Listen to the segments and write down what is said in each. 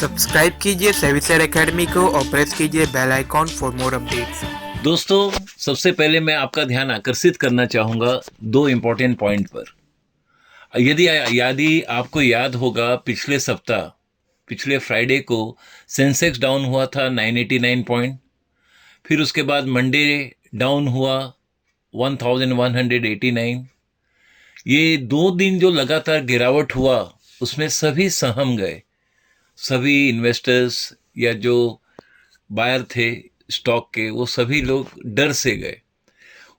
Subscribe कीजिए सेविसर academy को और प्रेस कीजिए bell icon for more updates. दोस्तों, सबसे पहले मैं आपका ध्यान आकर्षित करना चाहूँगा दो इम्पोर्टेंट पॉइंट पर। यदि आपको याद होगा, पिछले सप्ताह पिछले फ्राइडे को सेंसेक्स डाउन हुआ था 989 पॉइंट। फिर उसके बाद मंडे डाउन हुआ 1189। ये 2 दिन जो लगातार गिरावट हुआ, उसमें सभी सहम गए। सभी इन्वेस्टर्स या जो बायर थे स्टॉक के, वो सभी लोग डर से गए।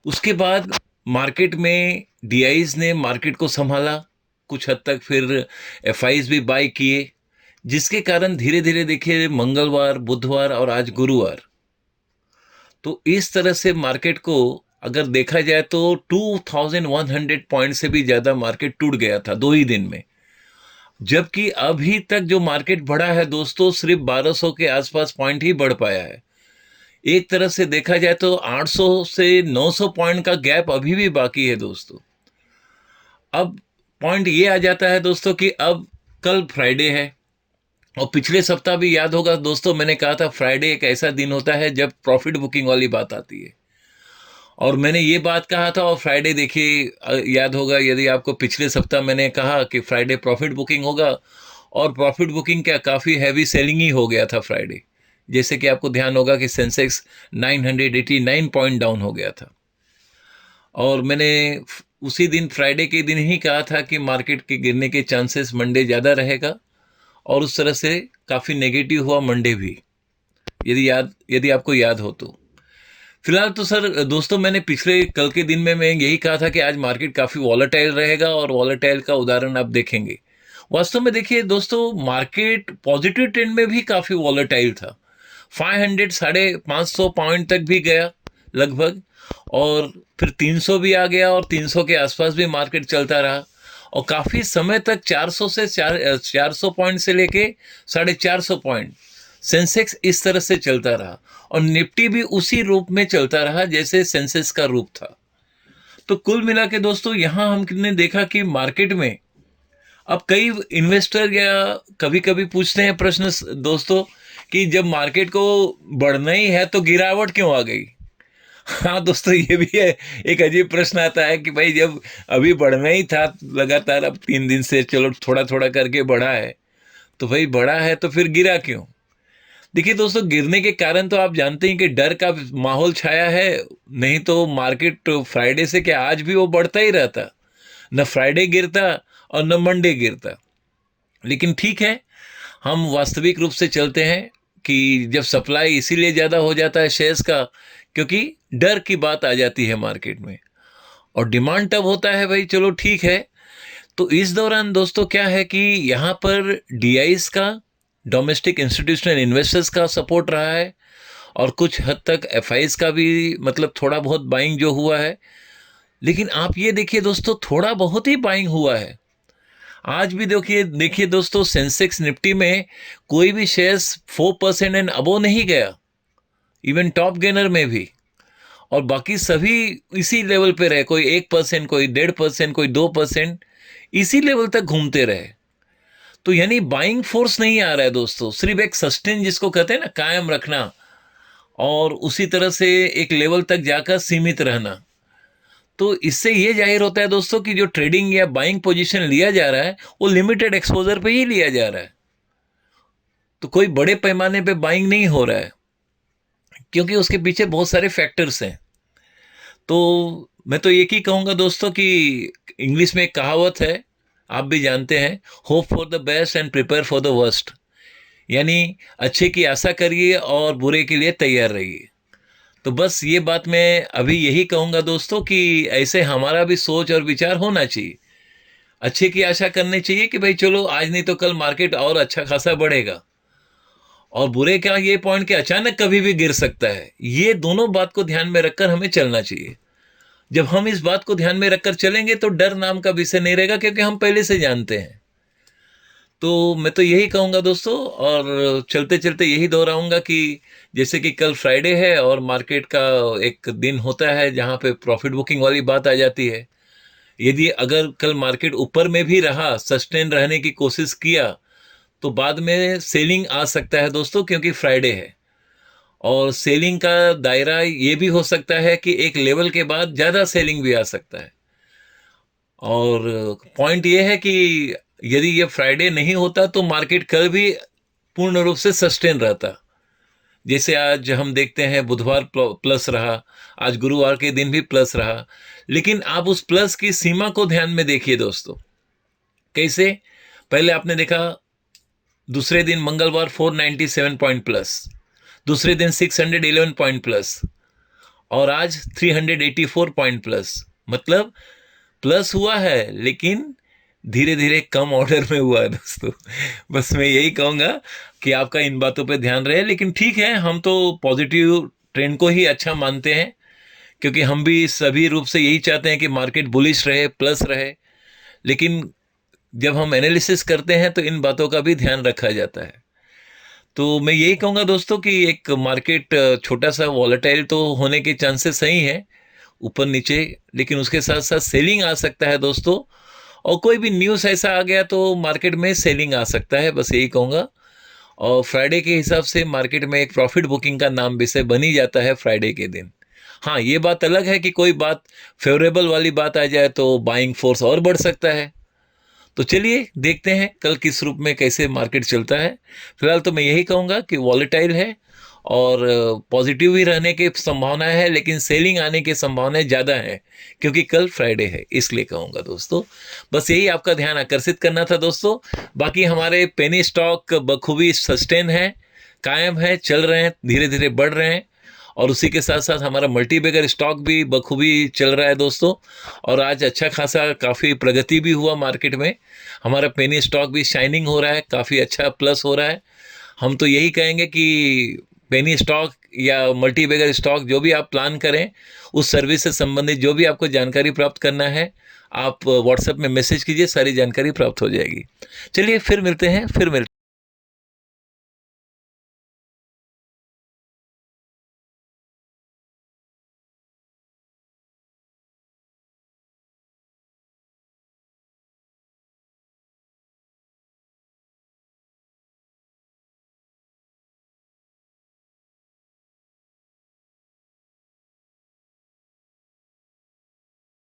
उसके बाद मार्केट में डीआईज ने मार्केट को संभाला कुछ हद तक, फिर एफआईज भी बाय किए, जिसके कारण धीरे धीरे देखिए मंगलवार, बुधवार और आज गुरुवार, तो इस तरह से मार्केट को अगर देखा जाए तो 2100 पॉइंट से भी ज़्यादा मार्केट टूट गया था 2 ही दिन में। जबकि अभी तक जो मार्केट बढ़ा है दोस्तों, सिर्फ 1200 के आसपास पॉइंट ही बढ़ पाया है। एक तरह से देखा जाए तो 800 से 900 पॉइंट का गैप अभी भी बाकी है दोस्तों। अब पॉइंट ये आ जाता है दोस्तों कि अब कल फ्राइडे है, और पिछले सप्ताह भी याद होगा दोस्तों, मैंने कहा था फ्राइडे एक ऐसा दिन होता है जब प्रॉफिट बुकिंग वाली बात आती है। और मैंने ये बात कहा था, और फ्राइडे देखिए याद होगा यदि आपको, पिछले सप्ताह मैंने कहा कि फ्राइडे प्रॉफिट बुकिंग होगा, और प्रॉफिट बुकिंग क्या काफ़ी हैवी सेलिंग ही हो गया था फ्राइडे। जैसे कि आपको ध्यान होगा कि सेंसेक्स 989 पॉइंट डाउन हो गया था। और मैंने उसी दिन फ्राइडे के दिन ही कहा था कि मार्केट के गिरने के चांसेस मंडे ज़्यादा रहेगा, और उस तरह से काफ़ी नेगेटिव हुआ मंडे भी, यदि आपको याद हो तो। फिलहाल तो सर दोस्तों, मैंने पिछले कल के दिन में मैं यही कहा था कि आज मार्केट काफ़ी वॉलेटाइल रहेगा, और वॉलेटाइल का उदाहरण आप देखेंगे। वास्तव में देखिए दोस्तों, मार्केट पॉजिटिव ट्रेंड में भी काफ़ी वॉलेटाइल था। 500 550 पॉइंट तक भी गया लगभग, और फिर 300 भी आ गया, और 300 के आसपास भी मार्केट चलता रहा, और काफ़ी समय तक 400 पॉइंट से लेके 450 पॉइंट सेंसेक्स इस तरह से चलता रहा, और निफ्टी भी उसी रूप में चलता रहा जैसे सेंसेक्स का रूप था। तो कुल मिला के दोस्तों, यहाँ हमने देखा कि मार्केट में अब कई इन्वेस्टर या कभी कभी पूछते हैं प्रश्न दोस्तों कि जब मार्केट को बढ़ना ही है तो गिरावट क्यों आ गई। हाँ दोस्तों, ये भी है, एक अजीब प्रश्न आता है कि भाई जब अभी बढ़ना ही था लगातार, अब 3 दिन से चलो थोड़ा थोड़ा करके बढ़ा है, तो भाई बढ़ा है तो फिर गिरा क्यों। देखिए दोस्तों, गिरने के कारण तो आप जानते हैं कि डर का माहौल छाया है। नहीं तो मार्केट फ्राइडे से क्या आज भी वो बढ़ता ही रहता, न फ्राइडे गिरता और न मंडे गिरता। लेकिन ठीक है, हम वास्तविक रूप से चलते हैं कि जब सप्लाई इसीलिए ज़्यादा हो जाता है शेयर्स का, क्योंकि डर की बात आ जाती है मार्केट में, और डिमांड तब होता है भाई, चलो ठीक है। तो इस दौरान दोस्तों क्या है कि यहाँ पर डीआईज का, डोमेस्टिक इंस्टीट्यूशनल इन्वेस्टर्स का सपोर्ट रहा है, और कुछ हद तक एफआईज का भी, मतलब थोड़ा बहुत बाइंग जो हुआ है। लेकिन आप ये देखिए दोस्तों, थोड़ा बहुत ही बाइंग हुआ है। आज भी देखिए दोस्तों, सेंसेक्स निफ्टी में कोई भी शेयर्स 4% एंड अबो नहीं गया, इवन टॉप गेनर में भी। और बाकी सभी इसी लेवल पे रहे, कोई 1%, कोई 1.5%, कोई 2%, इसी लेवल तक घूमते रहे। तो यानी बाइंग फोर्स नहीं आ रहा है दोस्तों, सिर्फ एक सस्टेन जिसको कहते हैं ना, कायम रखना, और उसी तरह से एक लेवल तक जाकर सीमित रहना। तो इससे ये जाहिर होता है दोस्तों कि जो ट्रेडिंग या बाइंग पोजीशन लिया जा रहा है, वो लिमिटेड एक्सपोजर पे ही लिया जा रहा है। तो कोई बड़े पैमाने पे बाइंग नहीं हो रहा है, क्योंकि उसके पीछे बहुत सारे फैक्टर्स हैं। तो मैं तो एक ही कहूँगा दोस्तों कि इंग्लिश में एक कहावत है, आप भी जानते हैं, hope for the best and prepare for the worst. यानी अच्छे की आशा करिए और बुरे के लिए तैयार रहिए। तो बस ये बात मैं अभी यही कहूँगा दोस्तों कि ऐसे हमारा भी सोच और विचार होना चाहिए। अच्छे की आशा करनी चाहिए कि भाई चलो आज नहीं तो कल मार्केट और अच्छा खासा बढ़ेगा, और बुरे का ये पॉइंट कि अचानक कभी भी गिर सकता है। ये दोनों बात को ध्यान में रखकर हमें चलना चाहिए। जब हम इस बात को ध्यान में रखकर चलेंगे तो डर नाम का विषय नहीं रहेगा, क्योंकि हम पहले से जानते हैं। तो मैं तो यही कहूँगा दोस्तों, और चलते चलते यही दोहराऊंगा कि जैसे कि कल फ्राइडे है और मार्केट का एक दिन होता है जहाँ पे प्रॉफिट बुकिंग वाली बात आ जाती है। यदि अगर कल मार्केट ऊपर में भी रहा, सस्टेन रहने की कोशिश किया, तो बाद में सेलिंग आ सकता है दोस्तों, क्योंकि फ्राइडे है। और सेलिंग का दायरा ये भी हो सकता है कि एक लेवल के बाद ज़्यादा सेलिंग भी आ सकता है। और पॉइंट ये है कि यदि ये फ्राइडे नहीं होता तो मार्केट कल भी पूर्ण रूप से सस्टेन रहता। जैसे आज हम देखते हैं बुधवार प्लस रहा, आज गुरुवार के दिन भी प्लस रहा, लेकिन आप उस प्लस की सीमा को ध्यान में देखिए दोस्तों। कैसे? पहले आपने देखा दूसरे दिन मंगलवार 497 पॉइंट प्लस, दूसरे दिन 611 पॉइंट प्लस, और आज 384 पॉइंट प्लस। मतलब प्लस हुआ है, लेकिन धीरे धीरे कम ऑर्डर में हुआ है दोस्तों। बस मैं यही कहूँगा कि आपका इन बातों पे ध्यान रहे। लेकिन ठीक है, हम तो पॉजिटिव ट्रेंड को ही अच्छा मानते हैं, क्योंकि हम भी सभी रूप से यही चाहते हैं कि मार्केट बुलिश रहे, प्लस रहे। लेकिन जब हम एनालिसिस करते हैं तो इन बातों का भी ध्यान रखा जाता है। तो मैं यही कहूँगा दोस्तों कि एक मार्केट छोटा सा वॉलेटाइल तो होने के चांसेस सही हैं, ऊपर नीचे, लेकिन उसके साथ साथ सेलिंग आ सकता है दोस्तों। और कोई भी न्यूज़ ऐसा आ गया तो मार्केट में सेलिंग आ सकता है, बस यही कहूँगा। और फ्राइडे के हिसाब से मार्केट में एक प्रॉफिट बुकिंग का नाम विषय बन ही जाता है फ्राइडे के दिन। हाँ, ये बात अलग है कि कोई बात फेवरेबल वाली बात आ जाए तो बाइंग फोर्स और बढ़ सकता है। तो चलिए देखते हैं कल किस रूप में कैसे मार्केट चलता है। फिलहाल तो मैं यही कहूँगा कि वॉलेटाइल है और पॉजिटिव ही रहने की संभावना है, लेकिन सेलिंग आने की संभावनाएं ज़्यादा है, क्योंकि कल फ्राइडे है, इसलिए कहूँगा दोस्तों। बस यही आपका ध्यान आकर्षित करना था दोस्तों। बाकी हमारे पेनी स्टॉक बखूबी सस्टेन है, कायम है, चल रहे हैं, धीरे धीरे बढ़ रहे हैं। और उसी के साथ साथ हमारा मल्टीबैगर स्टॉक भी बखूबी चल रहा है दोस्तों। और आज अच्छा खासा काफ़ी प्रगति भी हुआ मार्केट में। हमारा पेनी स्टॉक भी शाइनिंग हो रहा है, काफ़ी अच्छा प्लस हो रहा है। हम तो यही कहेंगे कि पेनी स्टॉक या मल्टीबैगर स्टॉक जो भी आप प्लान करें, उस सर्विस से संबंधित जो भी आपको जानकारी प्राप्त करना है, आप व्हाट्सएप में मैसेज कीजिए, सारी जानकारी प्राप्त हो जाएगी। चलिए फिर मिलते हैं,